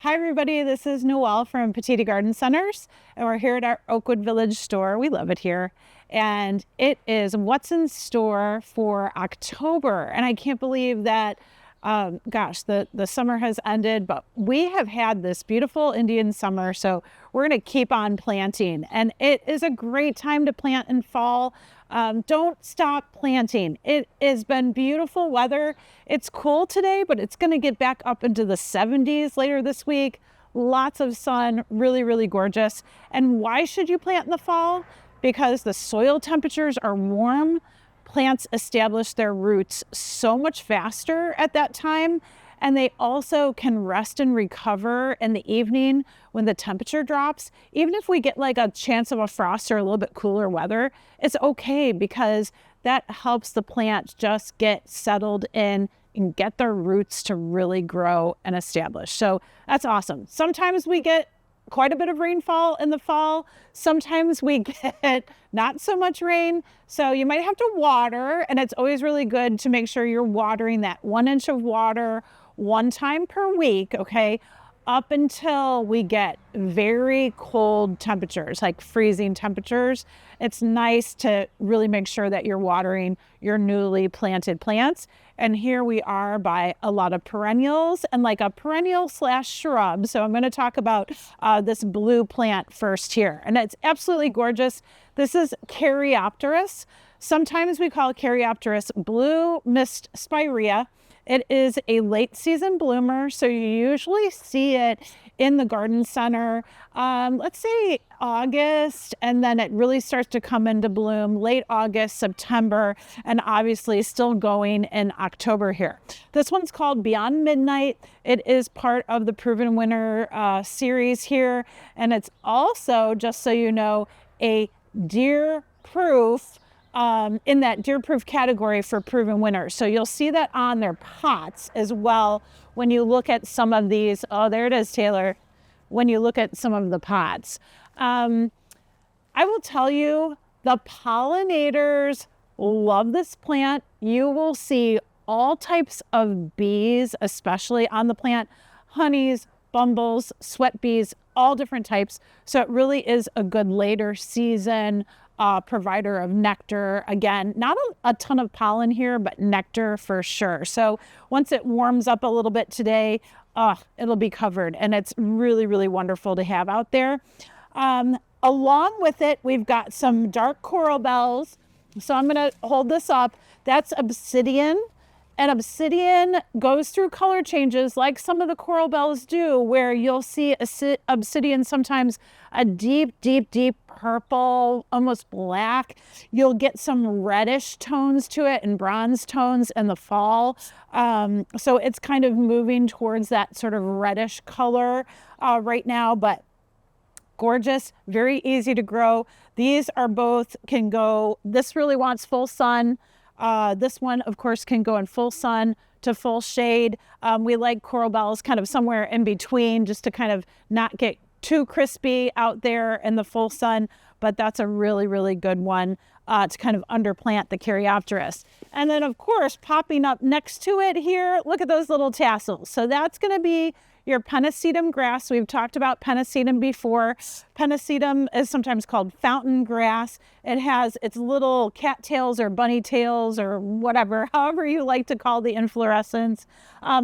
Hi everybody, this is Noelle from Petitti Garden Centers, and we're here at our Oakwood Village store. We love it here. And it is what's in store for October. And I can't believe that, the summer has ended, but we have had this beautiful Indian summer. So we're going to keep on planting. And it is a great time to plant in fall. Don't stop planting. It has been beautiful weather. It's cool today, but it's going to get back up into the 70s later this week. Lots of sun, really, really gorgeous. And why should you plant in the fall? Because the soil temperatures are warm. Plants establish their roots so much faster at that time. And they also can rest and recover in the evening when the temperature drops. Even if we get like a chance of a frost or a little bit cooler weather, it's okay because that helps the plant just get settled in and get their roots to really grow and establish. So that's awesome. Sometimes we get quite a bit of rainfall in the fall. Sometimes we get not so much rain. So you might have to water, and it's always really good to make sure you're watering that 1 inch of water one time per week, okay, up until we get very cold temperatures, like freezing temperatures. It's nice to really make sure that you're watering your newly planted plants. And here we are by a lot of perennials and like a perennial / shrub. So I'm going to talk about this blue plant first here. And it's absolutely gorgeous. This is Coreopsis. Sometimes we call Coreopsis blue mist spirea. It is a late season bloomer, so you usually see it in the garden center, let's say August, and then it really starts to come into bloom late August, September, and obviously still going in October here. This one's called Beyond Midnight. It is part of the Proven Winter series here, and it's also, just so you know, a deer-proof in that deer-proof category for proven winners. So you'll see that on their pots as well when you look at some of these. Oh, there it is, Taylor. When you look at some of the pots. I will tell you, the pollinators love this plant. You will see all types of bees, especially on the plant. Honeys, bumbles, sweat bees, all different types. So it really is a good later season provider of nectar. Again, not a ton of pollen here, but nectar for sure. So once it warms up a little bit today, it'll be covered, and it's really, really wonderful to have out there. Along with it, we've got some dark coral bells. So I'm going to hold this up. That's obsidian. And obsidian goes through color changes like some of the coral bells do, where you'll see obsidian sometimes a deep, deep, deep purple, almost black. You'll get some reddish tones to it and bronze tones in the fall. So it's kind of moving towards that sort of reddish color right now, but gorgeous, very easy to grow. These are both can go, this really wants full sun. This one, of course, can go in full sun to full shade. We like coral bells kind of somewhere in between, just to kind of not get too crispy out there in the full sun. But that's a really, really good one to kind of underplant the Coreopsis. And then, of course, popping up next to it here, look at those little tassels. So that's going to be your Pennisetum grass. We've talked about Pennisetum before. Pennisetum is sometimes called fountain grass. It has its little cattails or bunny tails or whatever, however you like to call the inflorescence.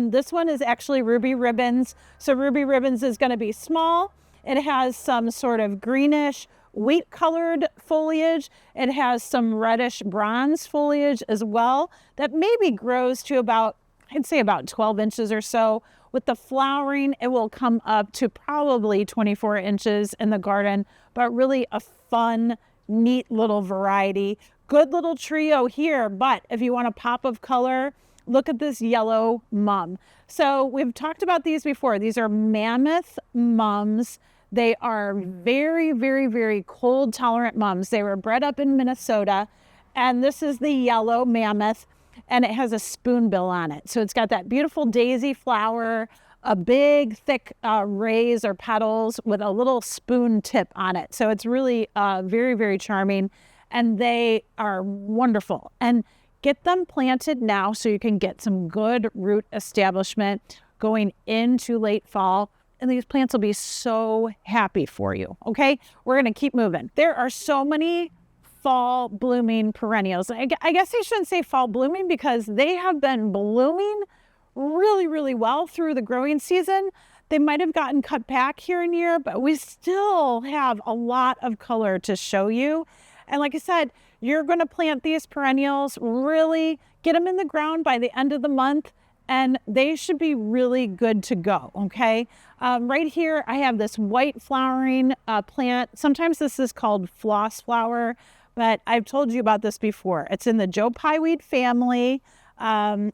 This one is actually ruby ribbons. So ruby ribbons is going to be small. It has some sort of greenish wheat colored foliage. It has some reddish bronze foliage as well that maybe grows to about, I'd say about 12 inches or so. With the flowering, it will come up to probably 24 inches in the garden, but really a fun, neat little variety. Good little trio here, but if you want a pop of color, look at this yellow mum. So we've talked about these before. These are mammoth mums. They are very, very, very cold tolerant mums. They were bred up in Minnesota, and this is the yellow mammoth. And it has a spoonbill on it. So it's got that beautiful daisy flower, a big, thick rays or petals with a little spoon tip on it. So it's really very, very charming. And they are wonderful. And get them planted now so you can get some good root establishment going into late fall. and these plants will be so happy for you. Okay, we're going to keep moving. There are so many fall blooming perennials. I guess I shouldn't say fall blooming because they have been blooming really, really well through the growing season. They might have gotten cut back here and here, but we still have a lot of color to show you. And like I said, you're going to plant these perennials, really get them in the ground by the end of the month, and they should be really good to go, okay? Right here, I have this white flowering plant. Sometimes this is called floss flower, but I've told you about this before. It's in the Joe Pyeweed family.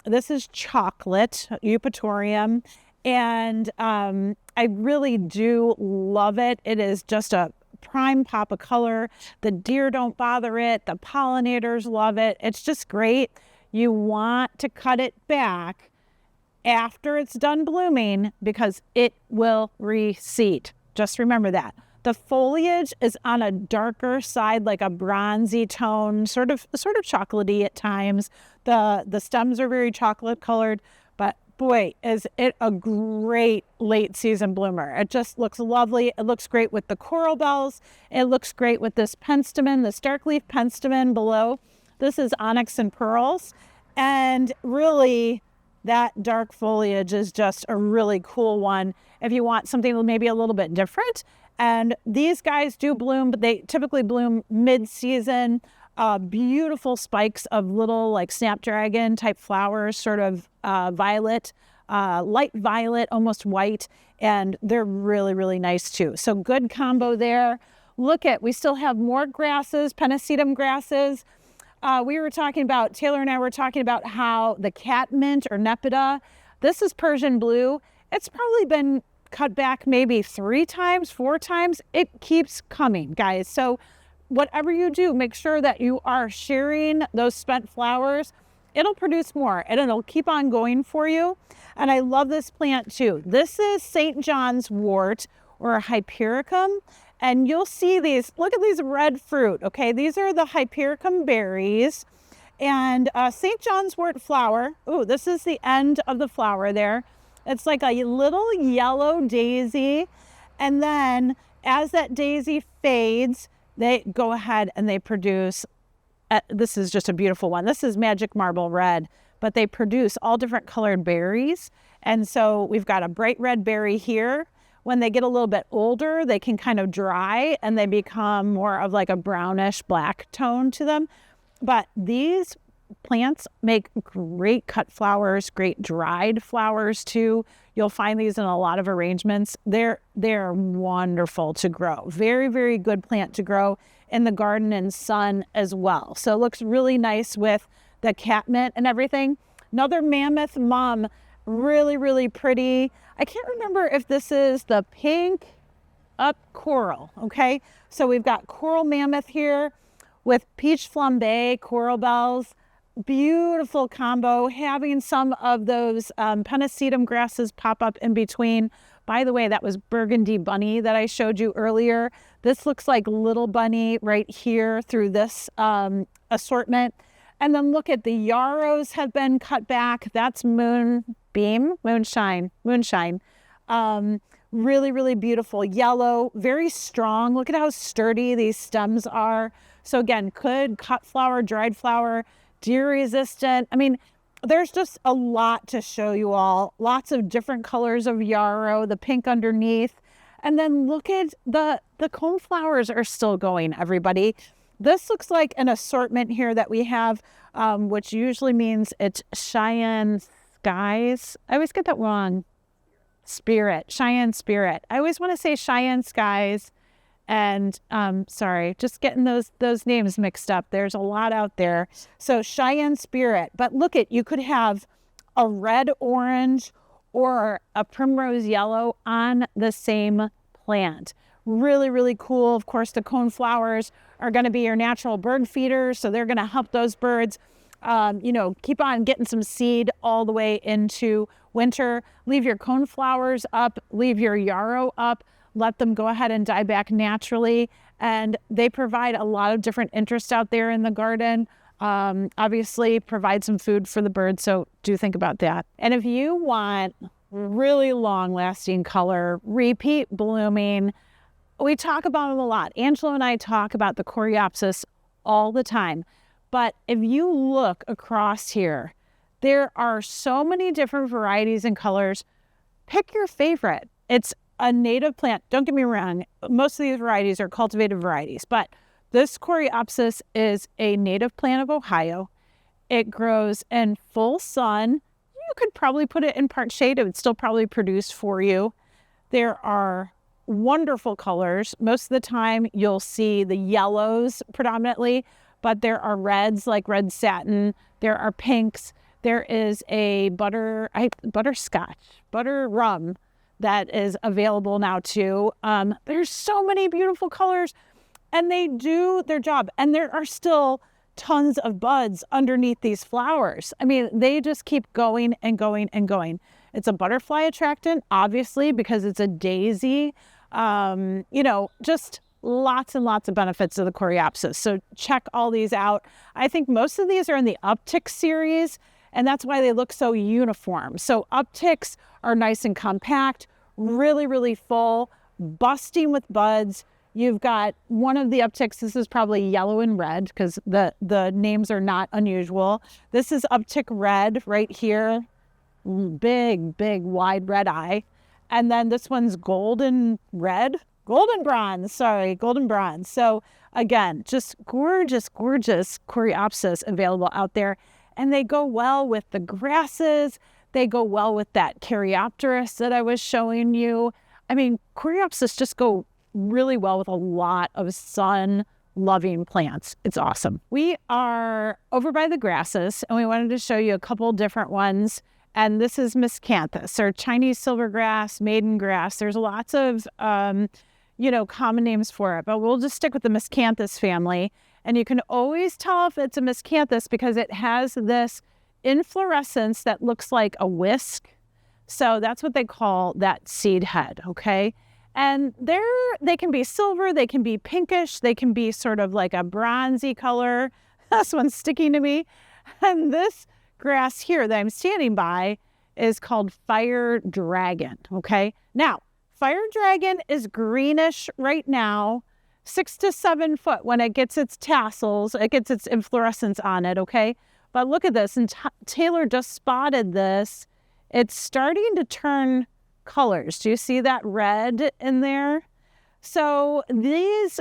This is chocolate, eupatorium, and I really do love it. It is just a prime pop of color. The deer don't bother it. The pollinators love it. It's just great. You want to cut it back after it's done blooming because it will reseed. Just remember that. The foliage is on a darker side, like a bronzy tone, sort of chocolatey at times. The stems are very chocolate colored, but boy, is it a great late season bloomer. It just looks lovely. It looks great with the coral bells. It looks great with this penstemon, this dark leaf penstemon below. This is onyx and pearls. And really, that dark foliage is just a really cool one if you want something maybe a little bit different. And these guys do bloom, but they typically bloom mid-season. Beautiful spikes of little like snapdragon type flowers, sort of violet, light violet, almost white. And they're really, really nice too. So good combo there. Look at, we still have more grasses, pennisetum grasses. Taylor and I were talking about how the catmint or nepeta, this is Persian blue. It's probably been cut back maybe 3 times, 4 times. It keeps coming, guys. So whatever you do, make sure that you are sharing those spent flowers. It'll produce more and it'll keep on going for you. And I love this plant too. This is St. John's wort or Hypericum. And you'll see these, look at these red fruit, okay? These are the Hypericum berries. And St. John's wort flower, ooh, this is the end of the flower there. It's like a little yellow daisy. And then as that daisy fades, they go ahead and they produce, this is just a beautiful one. This is Magic Marble Red, but they produce all different colored berries. And so we've got a bright red berry here. When they get a little bit older, they can kind of dry and they become more of like a brownish black tone to them. But these plants make great cut flowers, great dried flowers too. You'll find these in a lot of arrangements. They're wonderful to grow. Very, very good plant to grow in the garden and sun as well. So it looks really nice with the catmint and everything. Another mammoth mum, really, really pretty. I can't remember if this is the pink up coral, okay? So we've got coral mammoth here with peach flambe, coral bells. Beautiful combo, having some of those pennisetum grasses pop up in between. By the way, that was burgundy bunny that I showed you earlier. This looks like little bunny right here through this assortment. And then look at the yarrows have been cut back. That's moonshine. Really, really beautiful yellow, very strong. Look at how sturdy these stems are. So again, good cut flower, dried flower, deer resistant. I mean, there's just a lot to show you all. Lots of different colors of yarrow, the pink underneath. And then look at the cone flowers are still going, everybody. This looks like an assortment here that we have, which usually means it's Cheyenne Skies. I always get that wrong. Cheyenne Spirit. I always want to say Cheyenne Skies. And sorry, just getting those names mixed up. There's a lot out there. So Cheyenne Spirit. But look at, you could have a red orange or a primrose yellow on the same plant. Really, really cool. Of course, the cone flowers are going to be your natural bird feeders. So they're going to help those birds, keep on getting some seed all the way into winter. Leave your cone flowers up, leave your yarrow up. Let them go ahead and die back naturally. And they provide a lot of different interest out there in the garden. Obviously provide some food for the birds. So do think about that. And if you want really long-lasting color, repeat blooming. We talk about them a lot. Angela and I talk about the coreopsis all the time. But if you look across here, there are so many different varieties and colors. Pick your favorite. It's a native plant. Don't get me wrong. Most of these varieties are cultivated varieties, but this coreopsis is a native plant of Ohio. It grows in full sun. You could probably put it in part shade. It would still probably produce for you. There are wonderful colors. Most of the time you'll see the yellows predominantly, but there are reds like red satin. There are pinks. There is a butterscotch, butter rum that is available now too. There's so many beautiful colors and they do their job. And there are still tons of buds underneath these flowers. I mean, they just keep going and going and going. It's a butterfly attractant, obviously, because it's a daisy. Just lots and lots of benefits of the coreopsis. So check all these out. I think most of these are in the uptick series, and that's why they look so uniform. So upticks are nice and compact, really, really full, busting with buds. You've got one of the upticks. This is probably yellow and red because the names are not unusual. This is uptick red right here. Big, wide red eye. And then this one's golden bronze. So again, just gorgeous coreopsis available out there. And they go well with the grasses. They go well with that Caryopteris that I was showing you. I mean, coreopsis just go really well with a lot of sun-loving plants. It's awesome. We are over by the grasses, and we wanted to show you a couple different ones. And this is miscanthus, or Chinese silvergrass, maiden grass. There's lots of, common names for it, but we'll just stick with the miscanthus family. And you can always tell if it's a miscanthus because it has this inflorescence that looks like a whisk. So that's what they call that seed head, okay? And they can be silver, they can be pinkish, they can be sort of like a bronzy color. This one's sticking to me. And this grass here that I'm standing by is called fire dragon, okay? Now, fire dragon is greenish right now, 6 to 7 foot when it gets its tassels, it gets its inflorescence on it, okay? But look at this, and Taylor just spotted this. It's starting to turn colors. Do you see that red in there? So this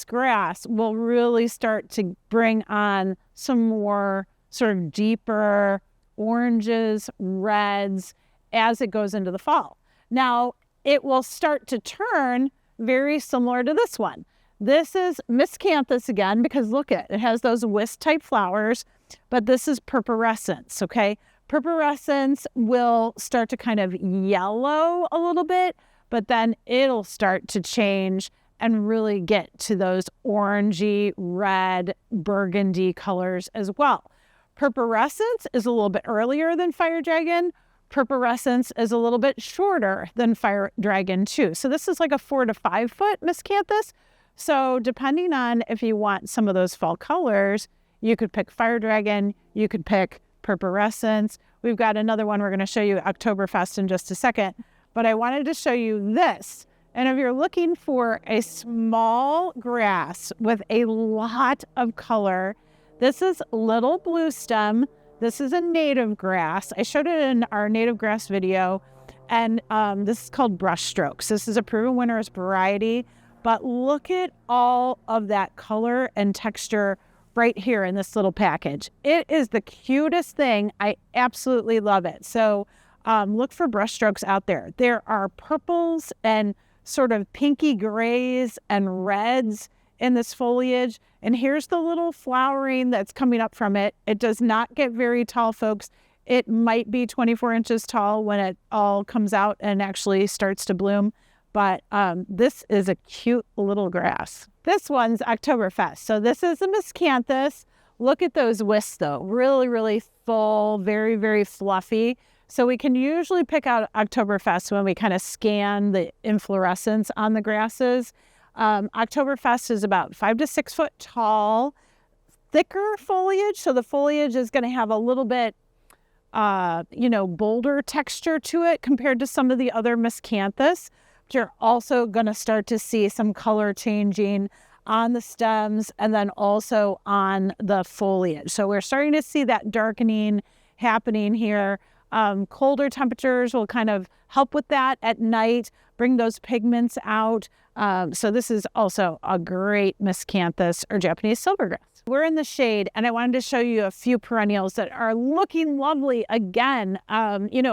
grass will really start to bring on some more sort of deeper oranges, reds as it goes into the fall. Now, it will start to turn very similar to this one. This is miscanthus again, because look at it, it has those whisk type flowers, but this is purpurescence, okay? Purpurescence will start to kind of yellow a little bit, but then it'll start to change and really get to those orangey, red, burgundy colors as well. Purpurescence is a little bit earlier than fire dragon. Purpurescence is a little bit shorter than fire dragon too. So this is like a 4 to 5 foot miscanthus. So depending on if you want some of those fall colors, you could pick fire dragon, you could pick purpurescence. We've got another one we're going to show you Oktoberfest in just a second, but I wanted to show you this. And if you're looking for a small grass with a lot of color, this is little blue stem. This is a native grass. I showed it in our native grass video, and this is called brush strokes. This is a proven winner's variety, but look at all of that color and texture right here in this little package. It is the cutest thing. I absolutely love it. So look for brush strokes out there. There are purples and sort of pinky grays and reds in this foliage. And here's the little flowering that's coming up from it. It does not get very tall, folks. It might be 24 inches tall when it all comes out and actually starts to bloom. But this is a cute little grass. This one's Oktoberfest. So this is a miscanthus. Look at those wisps though. Really, really full, very, very fluffy. So we can usually pick out Oktoberfest when we kind of scan the inflorescence on the grasses. Oktoberfest is about 5 to 6 foot tall, thicker foliage. So the foliage is going to have a little bit bolder texture to it compared to some of the other miscanthus. But you're also going to start to see some color changing on the stems and then also on the foliage. So we're starting to see that darkening happening here. Colder temperatures will kind of help with that at night, bring those pigments out. So this is also a great miscanthus or Japanese silvergrass. We're in the shade, and I wanted to show you a few perennials that are looking lovely again,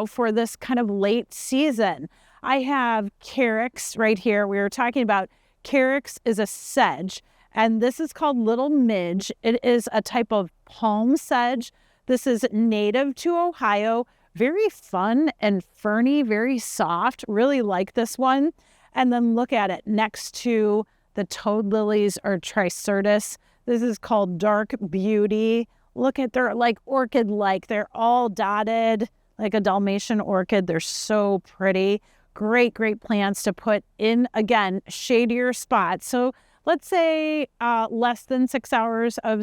for this kind of late season. I have carex right here. We were talking about carex is a sedge, and this is called little midge. It is a type of palm sedge. This is native to Ohio. Very fun and ferny, very soft. Really like this one. And then look at it next to the toad lilies or Tricertus. This is called Dark Beauty. Look at their like orchid-like. They're all dotted like a Dalmatian orchid. They're so pretty. Great, great plants to put in, again, shadier spots. So let's say less than 6 hours of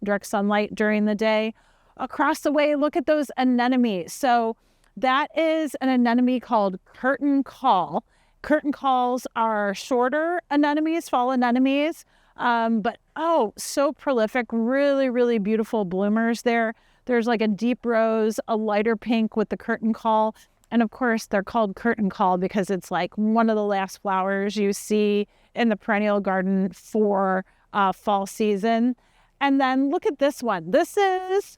direct sunlight during the day. Across the way, look at those anemones. So that is an anemone called curtain call. Curtain calls are shorter anemones, fall anemones, but so prolific, really, really beautiful bloomers there. There's like a deep rose, a lighter pink with the curtain call. And of course, they're called curtain call because it's like one of the last flowers you see in the perennial garden for fall season. And then look at this one. This is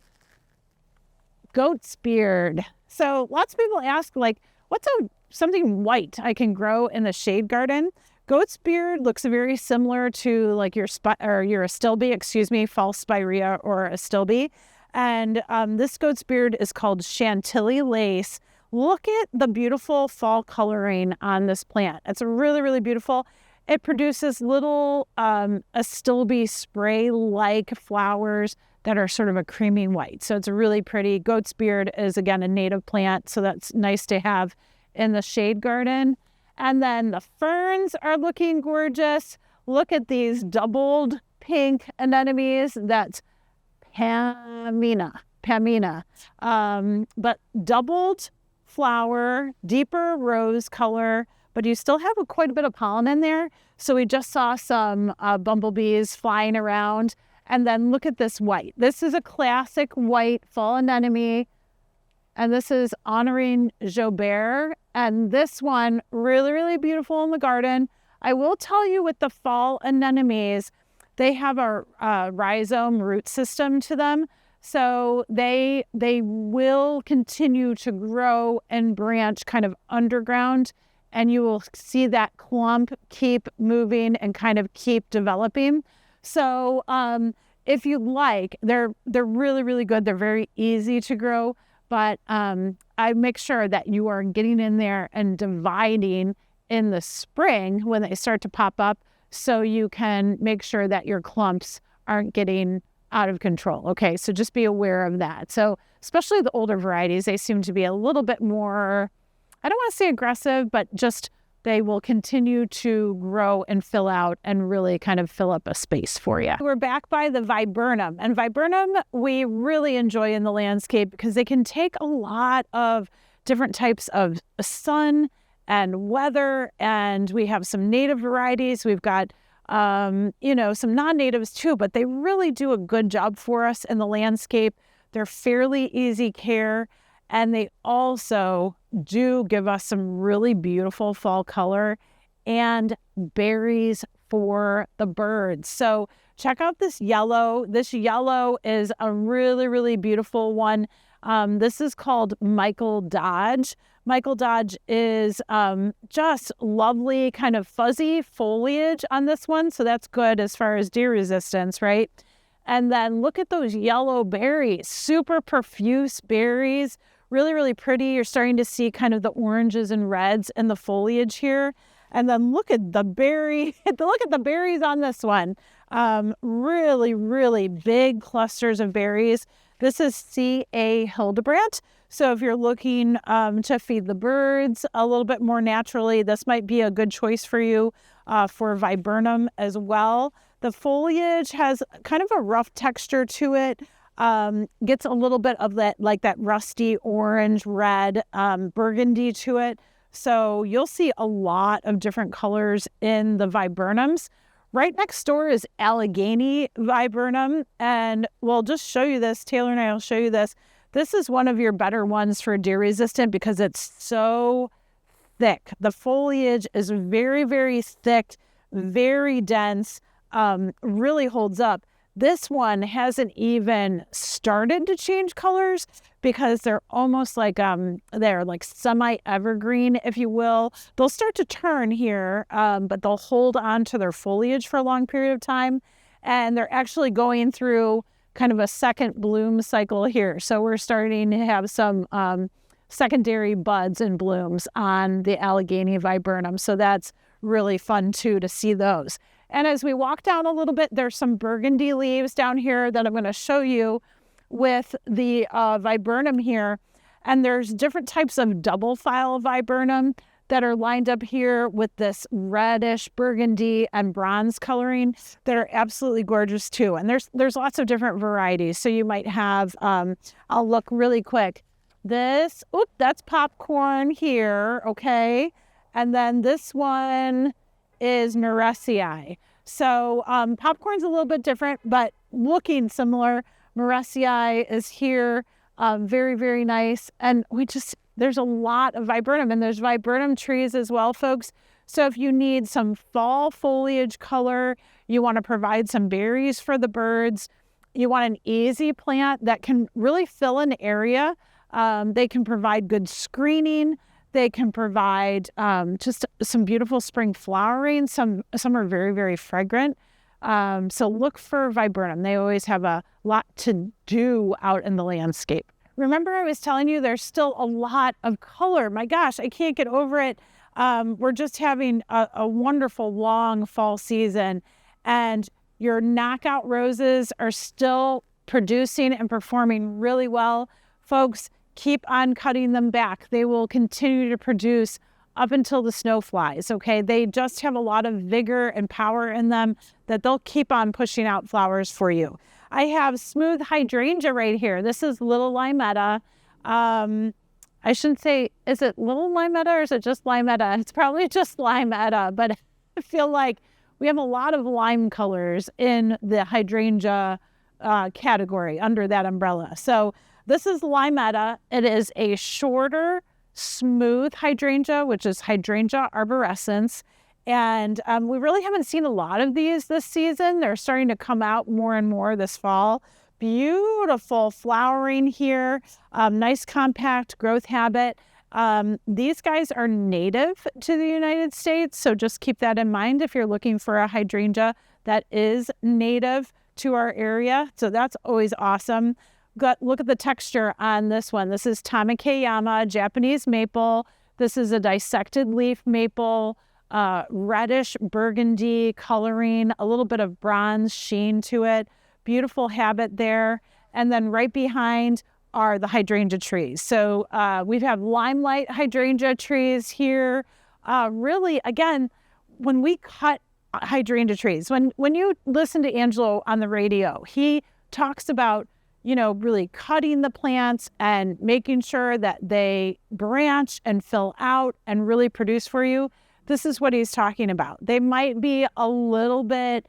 goat's beard. So lots of people ask, like, what's something white I can grow in the shade garden? Goat's beard looks very similar to like your astilbe, fall spirea or astilbe. And this goat's beard is called Chantilly lace. Look at the beautiful fall coloring on this plant. It's really, really beautiful. It produces little astilbe spray-like flowers that are sort of a creamy white. So it's a really pretty. Goat's beard is, again, a native plant, so that's nice to have in the shade garden. And then the ferns are looking gorgeous. Look at these doubled pink anemones. That's Pamina. But doubled flower, deeper rose color, but you still have quite a bit of pollen in there. So we just saw some bumblebees flying around. And then look at this white. This is a classic white fall anemone. And this is honoring Jobert. And this one, really, really beautiful in the garden. I will tell you with the fall anemones, they have a rhizome root system to them. So they will continue to grow and branch kind of underground. And you will see that clump keep moving and kind of keep developing. So if you'd like, they're really, really good. They're very easy to grow. But I make sure that you are getting in there and dividing in the spring when they start to pop up so you can make sure that your clumps aren't getting out of control. Okay, so just be aware of that. So especially the older varieties, they seem to be a little bit more, I don't want to say aggressive, but just they will continue to grow and fill out and really kind of fill up a space for you. We're back by the Viburnum, and Viburnum we really enjoy in the landscape because they can take a lot of different types of sun and weather, and we have some native varieties. We've got some non-natives too, but they really do a good job for us in the landscape. They're fairly easy care, and they also do give us some really beautiful fall color and berries for the birds. So check out this yellow. This yellow is a really, really beautiful one. This is called Michael Dodge. Michael Dodge is just lovely kind of fuzzy foliage on this one. So that's good as far as deer resistance, right? And then look at those yellow berries, super profuse berries. Really, really pretty. You're starting to see kind of the oranges and reds in the foliage here. And then look at the berries on this one. Really, really big clusters of berries. This is C.A. Hildebrandt. So if you're looking to feed the birds a little bit more naturally, this might be a good choice for you for Viburnum as well. The foliage has kind of a rough texture to it. gets a little bit of that, like that rusty orange, red, burgundy to it. So you'll see a lot of different colors in the viburnums. Right next door is Allegheny viburnum, and we'll just show you this. Taylor and I will show you this. This is one of your better ones for deer resistant because it's so thick. The foliage is very, very thick, very dense, really holds up. This one hasn't even started to change colors because they're almost like, they're like semi-evergreen, if you will. They'll start to turn here, but they'll hold on to their foliage for a long period of time. And they're actually going through kind of a second bloom cycle here. So we're starting to have some secondary buds and blooms on the Allegheny viburnum. So that's really fun too to see those. And as we walk down a little bit, there's some burgundy leaves down here that I'm going to show you with the viburnum here. And there's different types of double file viburnum that are lined up here with this reddish burgundy and bronze coloring that are absolutely gorgeous too. And there's lots of different varieties. So you might have, I'll look really quick. That's popcorn here, okay? And then this one is Neresii. So popcorn's a little bit different, but looking similar. Neresii is here, very, very nice. And there's a lot of viburnum, and there's viburnum trees as well, folks. So if you need some fall foliage color, you want to provide some berries for the birds, you want an easy plant that can really fill an area. They can provide good screening. They can provide just some beautiful spring flowering. Some are very, very fragrant. So look for viburnum. They always have a lot to do out in the landscape. Remember I was telling you there's still a lot of color. My gosh, I can't get over it. We're just having a wonderful long fall season, and your knockout roses are still producing and performing really well. Folks, keep on cutting them back. They will continue to produce up until the snow flies, okay? They just have a lot of vigor and power in them that they'll keep on pushing out flowers for you. I have smooth hydrangea right here. This is little limetta. I shouldn't say, is it little limetta or is it just limetta? It's probably just limetta, but I feel like we have a lot of lime colors in the hydrangea category under that umbrella. So this is limetta. It is a shorter, smooth hydrangea, which is Hydrangea arborescens. And we really haven't seen a lot of these this season. They're starting to come out more and more this fall. Beautiful flowering here. Nice compact growth habit. These guys are native to the United States, so just keep that in mind if you're looking for a hydrangea that is native to our area. So that's always awesome. Look at the texture on this one. This is Tamekeyama, Japanese maple. This is a dissected leaf maple, reddish burgundy coloring, a little bit of bronze sheen to it. Beautiful habit there. And then right behind are the hydrangea trees. So we have limelight hydrangea trees here. Really, again, when we cut hydrangea trees, when you listen to Angelo on the radio, he talks about really cutting the plants and making sure that they branch and fill out and really produce for you. This is what he's talking about. They might be a little bit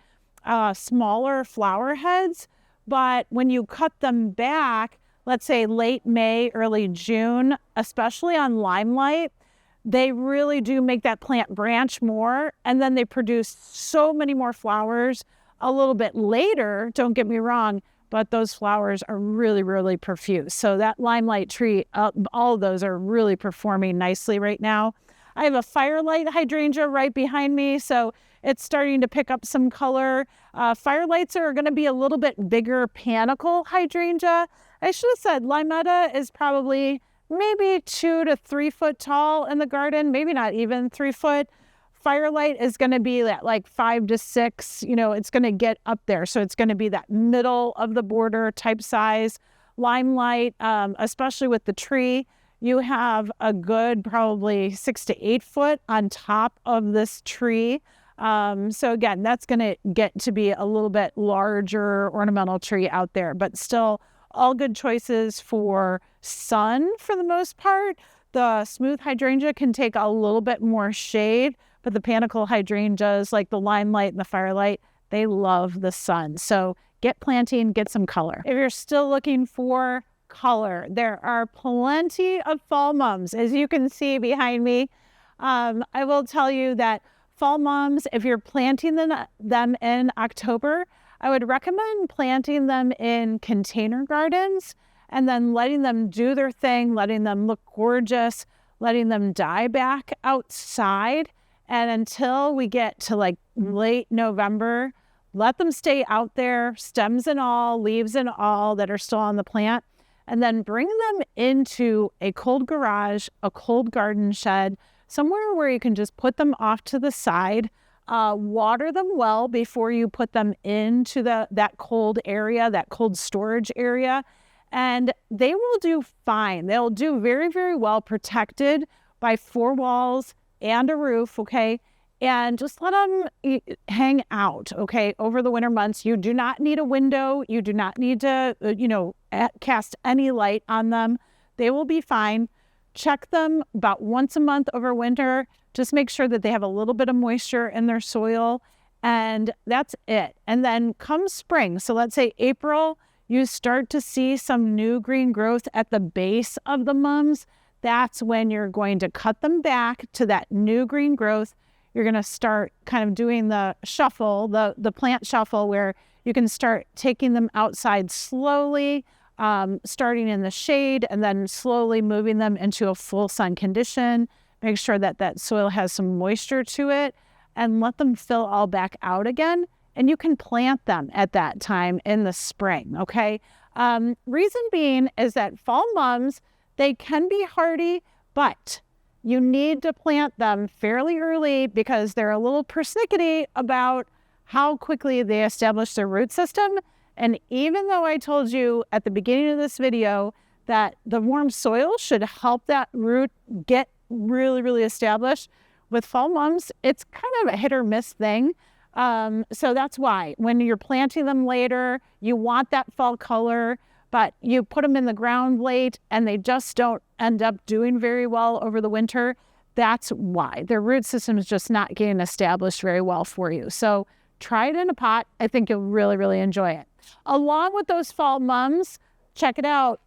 smaller flower heads, but when you cut them back, let's say late May, early June, especially on limelight, they really do make that plant branch more, and then they produce so many more flowers a little bit later, don't get me wrong, but those flowers are really, really profuse. So that limelight tree, all of those are really performing nicely right now. I have a firelight hydrangea right behind me, so it's starting to pick up some color. Firelights are going to be a little bit bigger panicle hydrangea. I should have said limetta is probably maybe 2 to 3 foot tall in the garden, maybe not even 3 foot. Firelight is going to be like 5 to 6, it's going to get up there. So it's going to be that middle of the border type size. Limelight, especially with the tree, you have a good probably 6 to 8 foot on top of this tree. So again, that's going to get to be a little bit larger ornamental tree out there, but still all good choices for sun for the most part. The smooth hydrangea can take a little bit more shade, but the panicle hydrangeas, like the limelight and the firelight, they love the sun. So get planting, get some color. If you're still looking for color, there are plenty of fall mums, as you can see behind me. I will tell you that fall mums, if you're planting them in October, I would recommend planting them in container gardens and then letting them do their thing, letting them look gorgeous, letting them die back outside. And until we get to like late November, let them stay out there, stems and all, leaves and all that are still on the plant, and then bring them into a cold garage, a cold garden shed, somewhere where you can just put them off to the side, water them well before you put them into that cold area, that cold storage area, and they will do fine. They'll do very, very well protected by 4 walls and a roof, okay? And just let them hang out, okay, over the winter months. You do not need a window. You do not need to, cast any light on them. They will be fine. Check them about once a month over winter. Just make sure that they have a little bit of moisture in their soil, and that's it. And then come spring, so let's say April, you start to see some new green growth at the base of the mums. That's when you're going to cut them back to that new green growth. You're going to start kind of doing the shuffle, the plant shuffle, where you can start taking them outside slowly, starting in the shade, and then slowly moving them into a full sun condition. Make sure that that soil has some moisture to it, and let them fill all back out again. And you can plant them at that time in the spring, okay? Reason being is that fall mums, they can be hardy, but you need to plant them fairly early because they're a little persnickety about how quickly they establish their root system. And even though I told you at the beginning of this video that the warm soil should help that root get really, really established, with fall mums, it's kind of a hit or miss thing. So that's why when you're planting them later, you want that fall color, but you put them in the ground late and they just don't end up doing very well over the winter. That's why their root system is just not getting established very well for you. So try it in a pot. I think you'll really, really enjoy it. Along with those fall mums, check it out.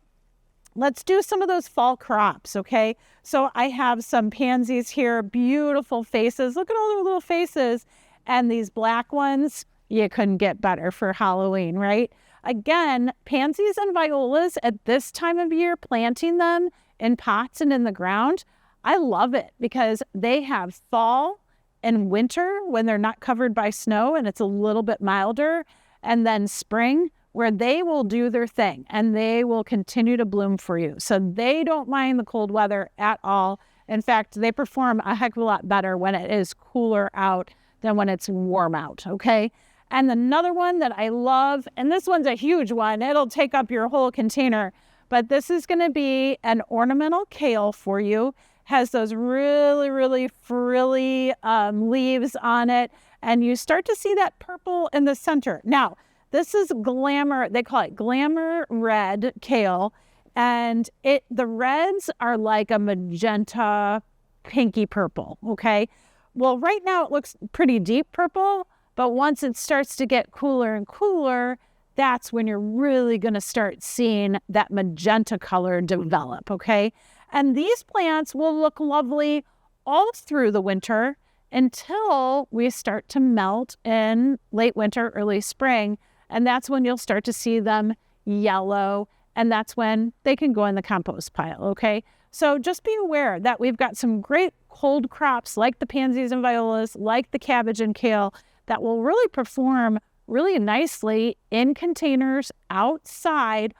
Let's do some of those fall crops, okay? So I have some pansies here, beautiful faces. Look at all their little faces. And these black ones, you couldn't get better for Halloween, right? Again, pansies and violas at this time of year, planting them in pots and in the ground, I love it because they have fall and winter when they're not covered by snow and it's a little bit milder, and then spring where they will do their thing and they will continue to bloom for you. So they don't mind the cold weather at all. In fact, they perform a heck of a lot better when it is cooler out than when it's warm out, okay? And another one that I love, and this one's a huge one, it'll take up your whole container, but this is gonna be an ornamental kale for you. Has those really, really frilly leaves on it, and you start to see that purple in the center. Now, this is glamour, they call it glamour red kale, and the reds are like a magenta, pinky purple, okay? Well, right now it looks pretty deep purple, but once it starts to get cooler and cooler, that's when you're really going to start seeing that magenta color develop, okay? And these plants will look lovely all through the winter until we start to melt in late winter, early spring, and that's when you'll start to see them yellow, and that's when they can go in the compost pile, okay? So just be aware that we've got some great cold crops like the pansies and violas, like the cabbage and kale, that will really perform really nicely in containers outside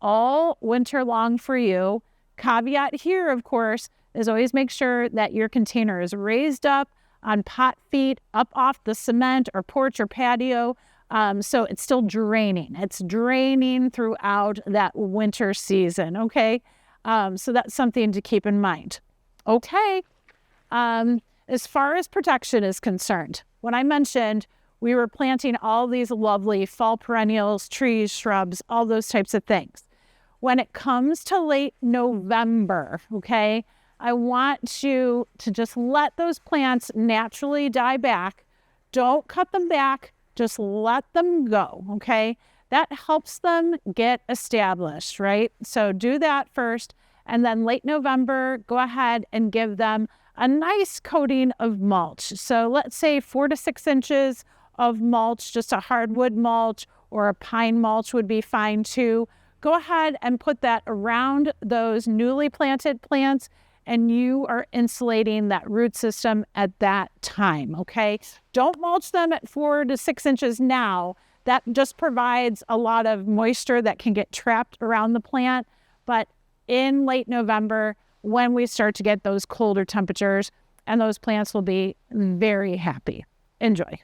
all winter long for you. Caveat here, of course, is always make sure that your container is raised up on pot feet, up off the cement or porch or patio, so it's still draining. It's draining throughout that winter season, okay? So that's something to keep in mind. Okay, as far as protection is concerned, when I mentioned we were planting all these lovely fall perennials, trees, shrubs, all those types of things. When it comes to late November, okay, I want you to just let those plants naturally die back. Don't cut them back, just let them go, okay? That helps them get established, right? So do that first, and then late November, go ahead and give them a nice coating of mulch. So let's say 4 to 6 inches of mulch, just a hardwood mulch or a pine mulch would be fine too. Go ahead and put that around those newly planted plants, and you are insulating that root system at that time, okay? Don't mulch them at 4 to 6 inches now. That just provides a lot of moisture that can get trapped around the plant. But in late November, when we start to get those colder temperatures, and those plants will be very happy. Enjoy.